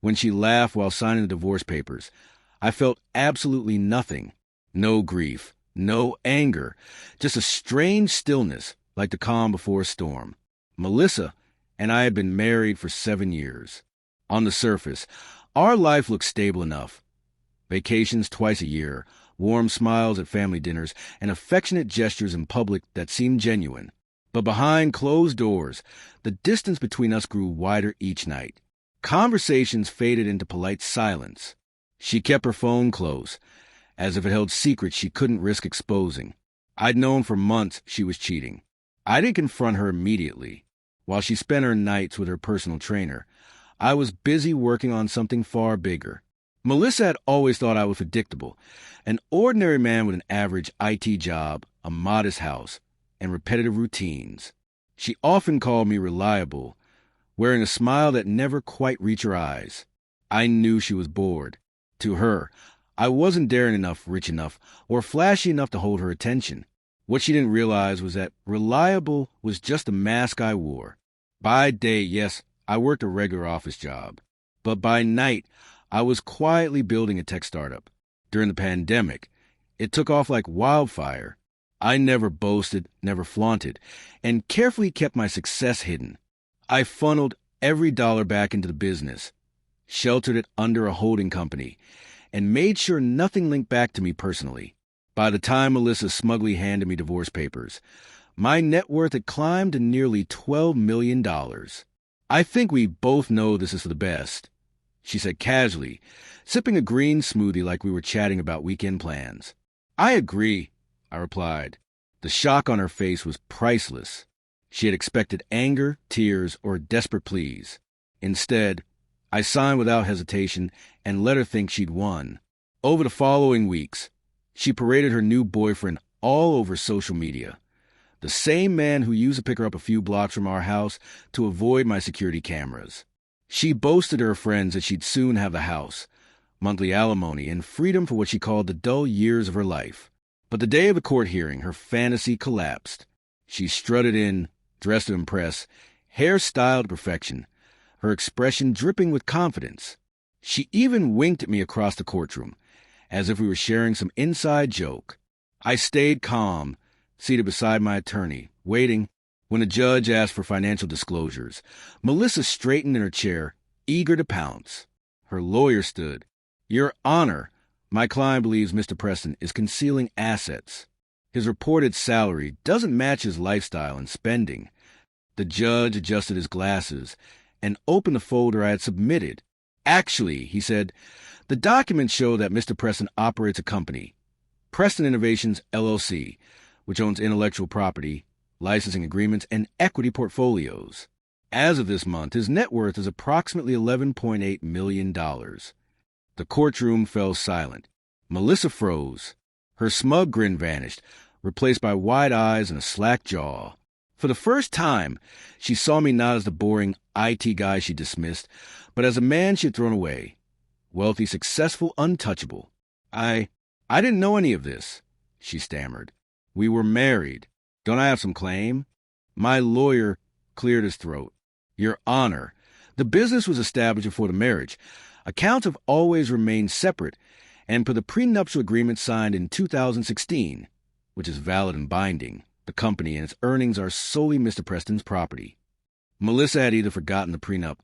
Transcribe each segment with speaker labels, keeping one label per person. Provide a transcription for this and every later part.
Speaker 1: When she laughed while signing the divorce papers, I felt absolutely nothing. No grief, no anger, just a strange stillness like the calm before a storm. Melissa and I had been married for 7 years. On the surface, our life looked stable enough. Vacations twice a year, warm smiles at family dinners, and affectionate gestures in public that seemed genuine. But behind closed doors, the distance between us grew wider each night. Conversations faded into polite silence. She kept her phone close, as if it held secrets she couldn't risk exposing. I'd known for months she was cheating. I didn't confront her immediately. While she spent her nights with her personal trainer, I was busy working on something far bigger. Melissa had always thought I was predictable, an ordinary man with an average IT job, a modest house, and repetitive routines. She often called me reliable, wearing a smile that never quite reached her eyes. I knew she was bored. To her, I wasn't daring enough, rich enough, or flashy enough to hold her attention. What she didn't realize was that reliable was just a mask I wore. By day, yes, I worked a regular office job. But by night, I was quietly building a tech startup. During the pandemic, it took off like wildfire. I never boasted, never flaunted, and carefully kept my success hidden. I funneled every dollar back into the business, sheltered it under a holding company, and made sure nothing linked back to me personally. By the time Melissa smugly handed me divorce papers, my net worth had climbed to nearly $12 million. I think we both know this is for the best, she said casually, sipping a green smoothie like we were chatting about weekend plans. I agree, I replied. The shock on her face was priceless. She had expected anger, tears, or desperate pleas. Instead, I signed without hesitation and let her think she'd won. Over the following weeks, she paraded her new boyfriend all over social media. The same man who used to pick her up a few blocks from our house to avoid my security cameras. She boasted to her friends that she'd soon have the house, monthly alimony, and freedom for what she called the dull years of her life. But the day of the court hearing, her fantasy collapsed. She strutted in, dressed to impress, hair styled to perfection, her expression dripping with confidence. She even winked at me across the courtroom, as if we were sharing some inside joke. I stayed calm, seated beside my attorney, waiting. When the judge asked for financial disclosures, Melissa straightened in her chair, eager to pounce. Her lawyer stood. "Your Honor, my client believes Mr. Preston is concealing assets. His reported salary doesn't match his lifestyle and spending." The judge adjusted his glasses and opened the folder I had submitted. "Actually," he said, "the documents show that Mr. Preston operates a company, Preston Innovations, LLC, which owns intellectual property, licensing agreements, and equity portfolios. As of this month, his net worth is approximately $11.8 million. The courtroom fell silent. Melissa froze. Her smug grin vanished, replaced by wide eyes and a slack jaw. For the first time, she saw me not as the boring IT guy she dismissed, but as a man she had thrown away. Wealthy, successful, untouchable. I didn't know any of this," she stammered. "We were married. Don't I have some claim?" My lawyer cleared his throat. "Your Honor, the business was established before the marriage. Accounts have always remained separate, and per the prenuptial agreement signed in 2016, which is valid and binding, the company and its earnings are solely Mr. Preston's property." Melissa had either forgotten the prenup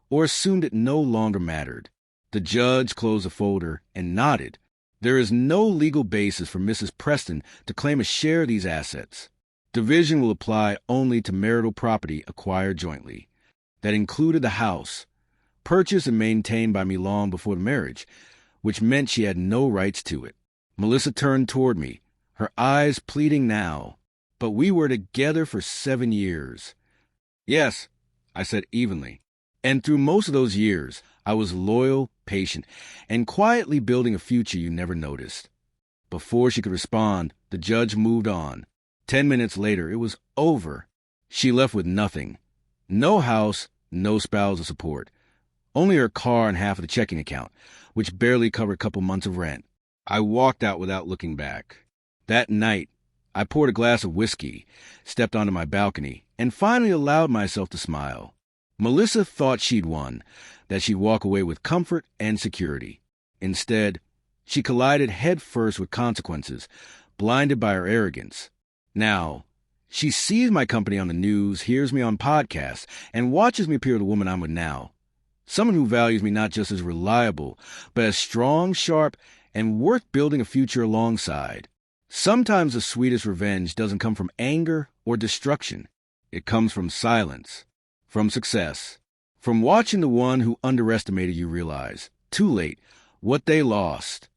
Speaker 1: or assumed it no longer mattered. The judge closed the folder and nodded. "There is no legal basis for Mrs. Preston to claim a share of these assets. Division will apply only to marital property acquired jointly. That included the house, purchased and maintained by me long before the marriage, which meant she had no rights to it." Melissa turned toward me, her eyes pleading now. "But we were together for 7 years. "Yes," I said evenly. "And through most of those years, I was loyal, patient, and quietly building a future you never noticed." Before she could respond, the judge moved on. 10 minutes later, it was over. She left with nothing. No house, no spousal support. Only her car and half of the checking account, which barely covered a couple months of rent. I walked out without looking back. That night, I poured a glass of whiskey, stepped onto my balcony, and finally allowed myself to smile. Melissa thought she'd won, that she'd walk away with comfort and security. Instead, she collided headfirst with consequences, blinded by her arrogance. Now, she sees my company on the news, hears me on podcasts, and watches me appear the woman I'm with now. Someone who values me not just as reliable, but as strong, sharp, and worth building a future alongside. Sometimes the sweetest revenge doesn't come from anger or destruction. It comes from silence, from success, from watching the one who underestimated you realize, too late, what they lost.